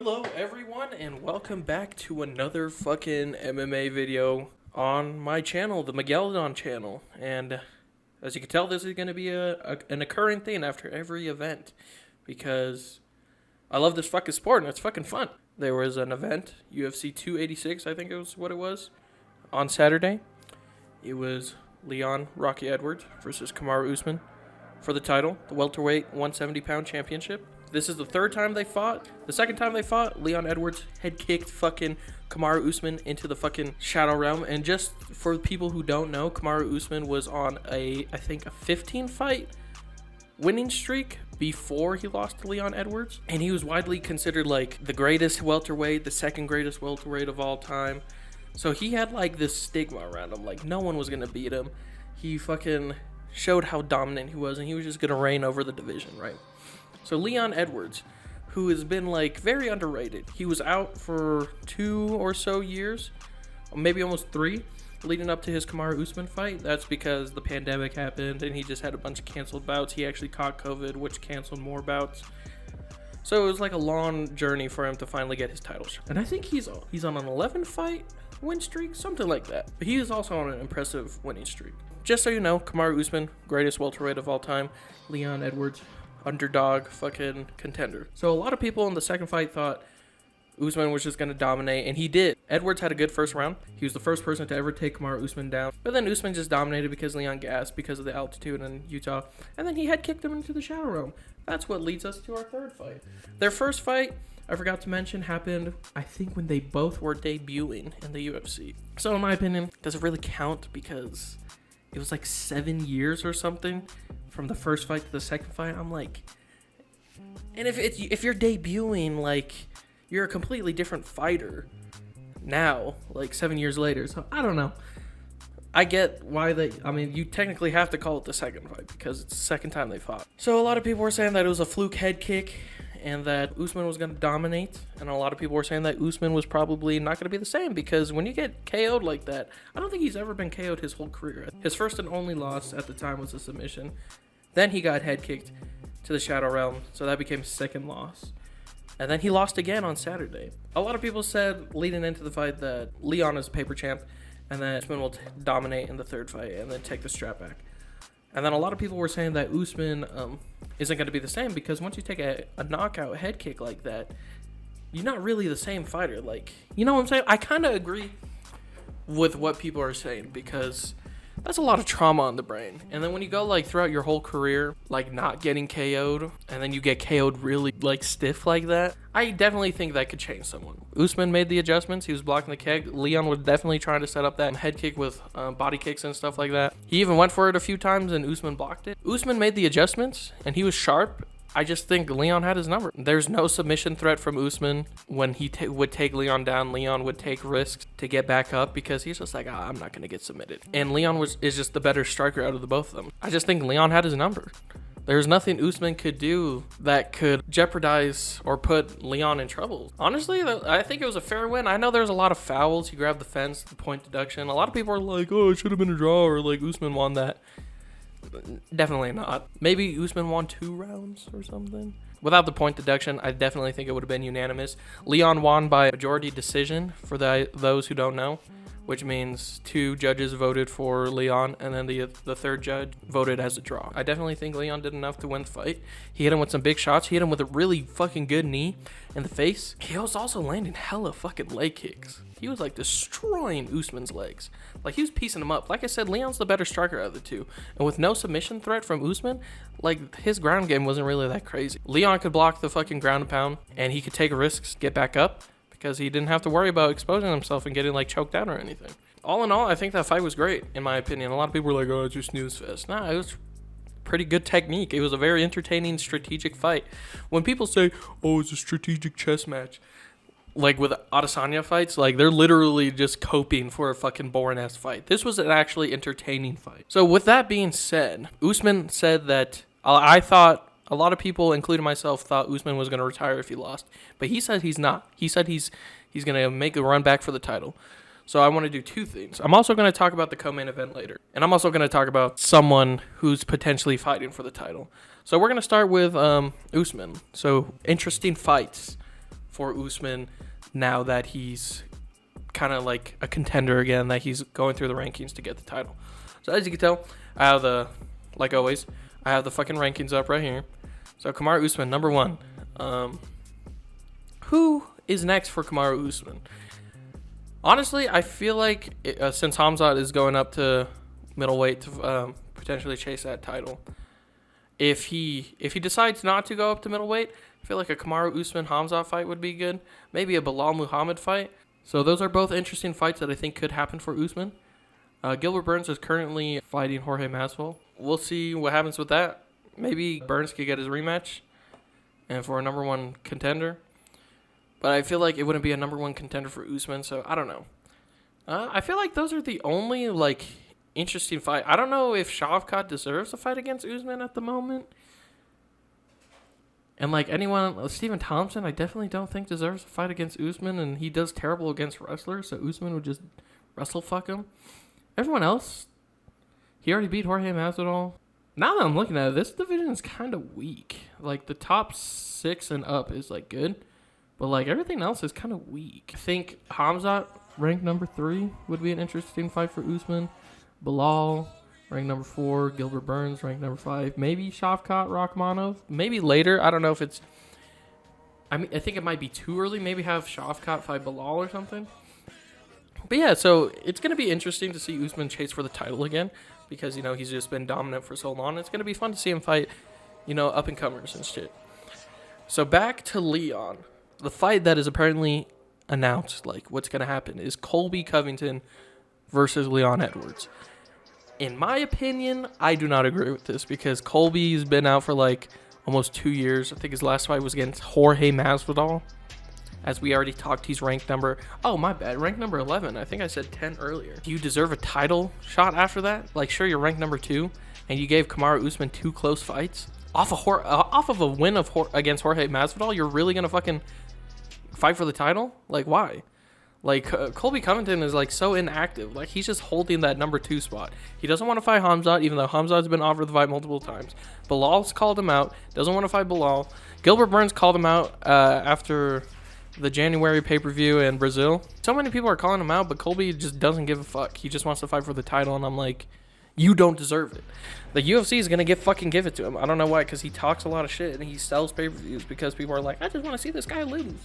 Hello everyone and welcome back to another fucking MMA video on my channel, the Megalodon channel. And as you can tell, this is going to be an occurring thing after every event because I love this fucking sport and it's fucking fun. There was an event, UFC 286 I think it was what it was, on Saturday. It was Leon Rocky Edwards versus Kamaru Usman for the title, the welterweight 170-pound championship. This is the third time they fought. The second time they fought, Leon Edwards head kicked fucking Kamaru Usman into the fucking shadow realm. And just for people who don't know, Kamaru Usman was on I think a 15-fight winning streak before he lost to Leon Edwards. And he was widely considered like the greatest welterweight, the second greatest welterweight of all time. So he had like this stigma around him, like no one was gonna beat him. He fucking showed how dominant he was and he was just gonna reign over the division, right? So Leon Edwards, who has been like very underrated. He was out for 2 or so years, maybe almost 3, leading up to his Kamaru Usman fight. That's because the pandemic happened and he just had a bunch of canceled bouts. He actually caught COVID, which canceled more bouts. So it was like a long journey for him to finally get his title shot. And I think he's on an 11-fight win streak, something like that. But he is also on an impressive winning streak. Just so you know, Kamaru Usman, greatest welterweight of all time. Leon Edwards, underdog fucking contender. So a lot of people in the second fight thought Usman was just going to dominate, and he did. Edwards had a good first round. He was the first person to ever take Kamaru Usman down. But then Usman just dominated because Leon gassed because of the altitude in Utah. And then he head kicked him into the shadow realm. That's what leads us to our third fight. Their first fight, I forgot to mention, happened, I think, when they both were debuting in the UFC. So in my opinion, does it really count? Because it was like 7 years or something from the first fight to the second fight. I'm like, and if you're debuting, like, you're a completely different fighter now, like 7 years later. So I don't know. I get why you technically have to call it the second fight because it's the second time they fought. So a lot of people were saying that it was a fluke head kick and that Usman was going to dominate. And a lot of people were saying that Usman was probably not going to be the same because when you get KO'd like that, I don't think he's ever been KO'd his whole career. His first and only loss at the time was a submission. Then he got head kicked to the shadow realm, so that became his second loss. And then he lost again on Saturday. A lot of people said leading into the fight that Leon is a paper champ and that Usman will dominate in the third fight and then take the strap back. And then a lot of people were saying that Usman isn't going to be the same because once you take a knockout head kick like that, you're not really the same fighter. Like, you know what I'm saying? I kind of agree with what people are saying because that's a lot of trauma on the brain. And then when you go like throughout your whole career, like not getting KO'd, and then you get KO'd really like stiff like that, I definitely think that could change someone. Usman made the adjustments. He was blocking the kick. Leon was definitely trying to set up that head kick with body kicks and stuff like that. He even went for it a few times and Usman blocked it. Usman made the adjustments and he was sharp. I just think Leon had his number. There's no submission threat from Usman. When he would take Leon down, Leon would take risks to get back up because he's just like, I'm not going to get submitted. And Leon is just the better striker out of the both of them. I just think Leon had his number. There's nothing Usman could do that could jeopardize or put Leon in trouble. Honestly, I think it was a fair win. I know there's a lot of fouls. He grabbed the fence, the point deduction. A lot of people are like, oh, it should have been a draw, or like Usman won that. Definitely not. Maybe Usman won 2 rounds or something. Without the point deduction, I definitely think it would have been unanimous. Leon won by majority decision for those who don't know, which means 2 judges voted for Leon and then the third judge voted as a draw. I definitely think Leon did enough to win the fight. He hit him with some big shots. He hit him with a really fucking good knee in the face. He was also landing hella fucking leg kicks. He was like destroying Usman's legs. Like he was piecing him up. Like I said, Leon's the better striker out of the two. And with no submission threat from Usman, like his ground game wasn't really that crazy. Leon could block the fucking ground and pound and he could take risks, get back up because he didn't have to worry about exposing himself and getting like choked out or anything. All in all, I think that fight was great in my opinion. A lot of people were like, oh, it's just snooze fest. Nah, it was pretty good technique. It was a very entertaining strategic fight. When people say, oh, it's a strategic chess match, like with Adesanya fights, like they're literally just coping for a fucking boring ass fight. This was an actually entertaining fight. So with that being said, Usman said that I thought a lot of people, including myself, thought Usman was going to retire if he lost, but he said he's not. He said he's going to make a run back for the title. So I want to do 2 things. I'm also going to talk about the co-main event later, and I'm also going to talk about someone who's potentially fighting for the title. So we're going to start with Usman. So interesting fights for Usman now that he's kind of like a contender again, that he's going through the rankings to get the title. So as you can tell, I have like always, I have the fucking rankings up right here. So Kamaru Usman, number 1. Who is next for Kamaru Usman? Honestly, I feel like since Khamzat is going up to middleweight to potentially chase that title, if he decides not to go up to middleweight, I feel like a Kamaru Usman Khamzat fight would be good. Maybe a Bilal Muhammad fight. So those are both interesting fights that I think could happen for Usman. Gilbert Burns is currently fighting Jorge Masvidal. We'll see what happens with that. Maybe Burns could get his rematch and for a number 1 contender. But I feel like it wouldn't be a number 1 contender for Usman, so I don't know. I feel like those are the only, like, interesting fight. I don't know if Shavkat deserves a fight against Usman at the moment. And, like, anyone, Stephen Thompson, I definitely don't think deserves a fight against Usman, and he does terrible against wrestlers, so Usman would just wrestle fuck him. Everyone else, he already beat Jorge Masvidal. Now that I'm looking at it, this division is kind of weak. Like, the top 6 and up is, like, good. But, like, everything else is kind of weak. I think Khamzat, ranked number 3, would be an interesting fight for Usman. Bilal, ranked number 4. Gilbert Burns, ranked number 5. Maybe Shavkat Rakhmonov. Maybe later. I don't know if it's... I think it might be too early. Maybe have Shavkat fight Bilal or something. But, yeah, so it's going to be interesting to see Usman chase for the title again. Because, you know, he's just been dominant for so long. It's going to be fun to see him fight, you know, up-and-comers and shit. So, back to Leon. The fight that is apparently announced, like what's going to happen, is Colby Covington versus Leon Edwards. In my opinion, I do not agree with this because Colby's been out for like almost 2 years. I think his last fight was against Jorge Masvidal. As we already talked, he's ranked number... Oh, my bad. Ranked number 11. I think I said 10 earlier. Do you deserve a title shot after that? Like, sure, you're ranked number 2, and you gave Kamaru Usman 2 close fights? Off of a win against Jorge Masvidal, you're really going to fucking... fight for the title? Like, why? Like, Colby Covington is, like, so inactive. Like, he's just holding that number 2 spot. He doesn't want to fight Khamzat, even though Khamzat's been offered the fight multiple times. Bilal's called him out. Doesn't want to fight Bilal. Gilbert Burns called him out after the January pay-per-view in Brazil. So many people are calling him out, but Colby just doesn't give a fuck. He just wants to fight for the title, and I'm like, you don't deserve it. The UFC is going to fucking give it to him. I don't know why, because he talks a lot of shit, and he sells pay-per-views because people are like, I just want to see this guy lose.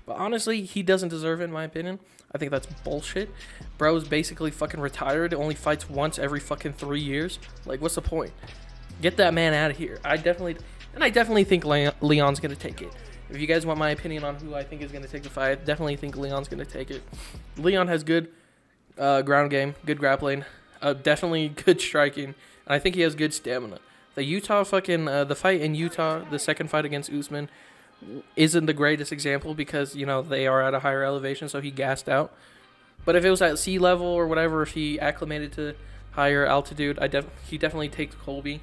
But honestly, he doesn't deserve it, in my opinion. I think that's bullshit. Bro's basically fucking retired. Only fights once every fucking 3 years. Like, what's the point? Get that man out of here. I definitely think Leon's going to take it. If you guys want my opinion on who I think is going to take the fight, I definitely think Leon's going to take it. Leon has good ground game, good grappling, definitely good striking, and I think he has good stamina. The fight in Utah, the second fight against Usman, isn't the greatest example because, you know, they are at a higher elevation, so he gassed out. But if it was at sea level or whatever, if he acclimated to higher altitude, he definitely takes Colby.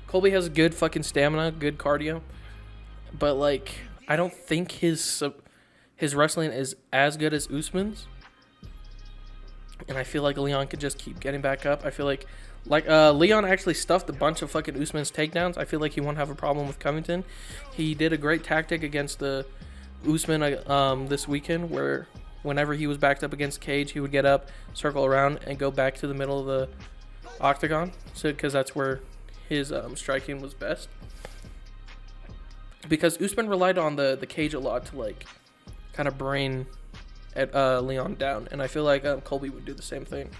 Colby has good fucking stamina, good cardio, but, like, I don't think his wrestling is as good as Usman's. And I feel like Leon could just keep getting back up. I feel like Leon actually stuffed a bunch of fucking Usman's takedowns. I feel like he won't have a problem with Covington. He did a great tactic against the Usman this weekend where whenever he was backed up against Cage, he would get up, circle around, and go back to the middle of the octagon. So because that's where his striking was best. Because Usman relied on the cage a lot to, like, kind of bring Leon down. And I feel like Colby would do the same thing.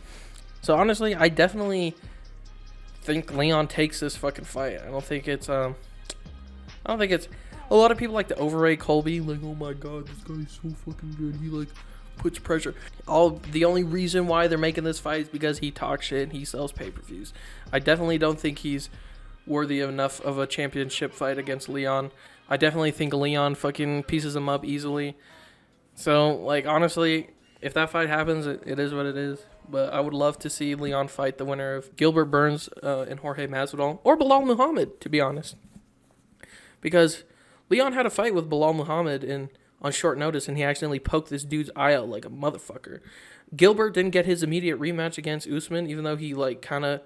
So, honestly, I definitely think Leon takes this fucking fight. I don't think it's... A lot of people like to overrate Colby. Like, oh my god, this guy is so fucking good. He, like, puts pressure. The only reason why they're making this fight is because he talks shit and he sells pay-per-views. I definitely don't think he's worthy enough of a championship fight against Leon. I definitely think Leon fucking pieces him up easily. So, like, honestly, if that fight happens, it is what it is. But I would love to see Leon fight the winner of Gilbert Burns and Jorge Masvidal. Or Bilal Muhammad, to be honest. Because Leon had a fight with Bilal Muhammad on short notice, and he accidentally poked this dude's eye out like a motherfucker. Gilbert didn't get his immediate rematch against Usman, even though he, like, kind of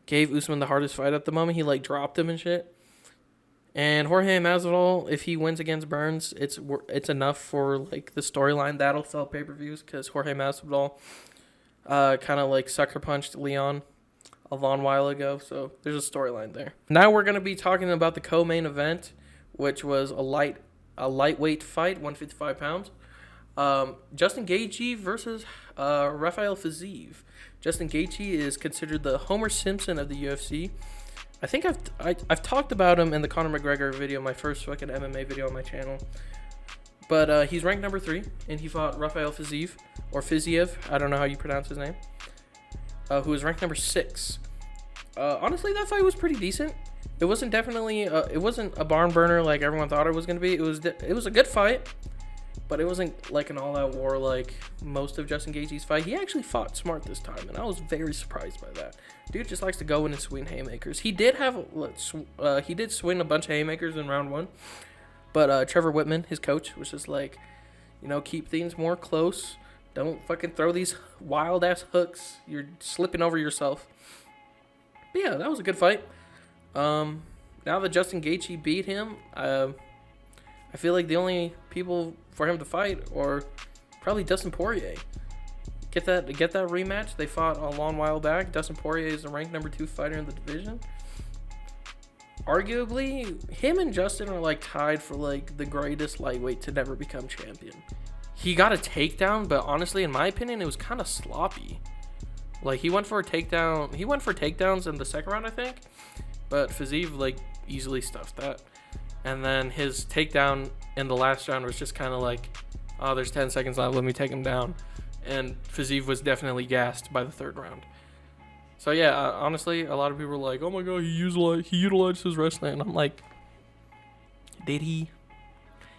gave Usman the hardest fight at the moment. He, like, dropped him and shit. And Jorge Masvidal, if he wins against Burns, it's enough for like the storyline that'll sell pay-per-views, because Jorge Masvidal kind of like sucker punched Leon a long while ago, so there's a storyline there. Now we're gonna be talking about the co-main event, which was a lightweight fight, 155 pounds. Justin Gaethje versus Rafael Fiziev. Justin Gaethje is considered the Homer Simpson of the UFC. I think I've talked about him in the Conor McGregor video, my first fucking MMA video on my channel. But he's ranked number 3, and he fought Rafael Fiziev, or Fiziev, I don't know how you pronounce his name, who is ranked number 6. Honestly, that fight was pretty decent. It wasn't it wasn't a barn burner like everyone thought it was gonna be. It was a good fight, but it wasn't like an all-out war like most of Justin Gaethje's fight. He actually fought smart this time, and I was very surprised by that. Dude just likes to go in and swing haymakers. He did swing a bunch of haymakers in round 1, but Trevor Whitman, his coach, was just like, keep things more close. Don't fucking throw these wild-ass hooks. You're slipping over yourself. But yeah, that was a good fight. Now that Justin Gaethje beat him, I feel like the only people for him to fight are probably Dustin Poirier. Get that rematch. They fought a long while back. Dustin Poirier is the ranked number 2 fighter in the division. Arguably, him and Justin are like tied for like the greatest lightweight to never become champion. He got a takedown, but honestly, in my opinion, it was kind of sloppy. Like, he went for takedowns in the second round, I think, but Fiziev like easily stuffed that. And then his takedown in the last round was just kind of like, oh, there's 10 seconds left, let me take him down. And Fiziev was definitely gassed by the third round. So yeah, honestly, a lot of people were like, oh my god, he utilized his wrestling. And I'm like, did he?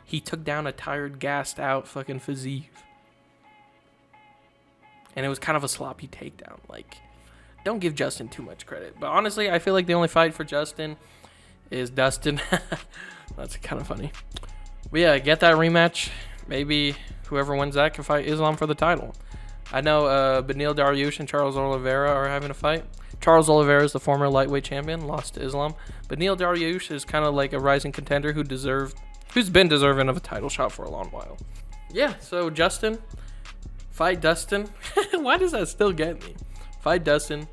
He took down a tired, gassed out fucking Fiziev. And it was kind of a sloppy takedown. Like, don't give Justin too much credit. But honestly, I feel like the only fight for Justin is Dustin. That's kind of funny. But yeah, get that rematch. Maybe whoever wins that can fight Islam for the title. I know Beneil Dariush and Charles Oliveira are having a fight. Charles Oliveira is the former lightweight champion, lost to Islam. Beneil Dariush is kind of like a rising contender who's been deserving of a title shot for a long while. Yeah, so Justin, fight Dustin. Why does that still get me? Fight Dustin,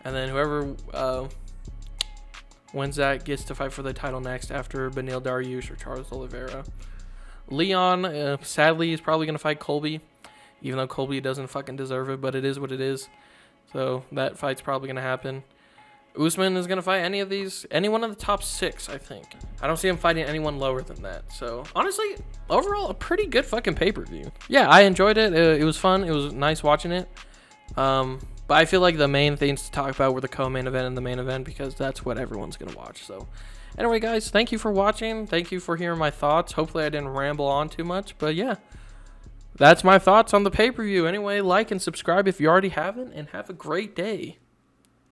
and then whoever wins that gets to fight for the title next after Beneil Dariush or Charles Oliveira. Leon, sadly, is probably going to fight Colby, even though Colby doesn't fucking deserve it, but it is what it is. So that fight's probably going to happen. Usman is going to fight anyone in the top 6, I think. I don't see him fighting anyone lower than that. So, honestly, overall, a pretty good fucking pay-per-view. Yeah, I enjoyed it. It was fun. It was nice watching it. But I feel like the main things to talk about were the co-main event and the main event, because that's what everyone's going to watch. So, anyway, guys, thank you for watching. Thank you for hearing my thoughts. Hopefully I didn't ramble on too much. But, yeah, that's my thoughts on the pay-per-view. Anyway, like and subscribe if you already haven't, and have a great day.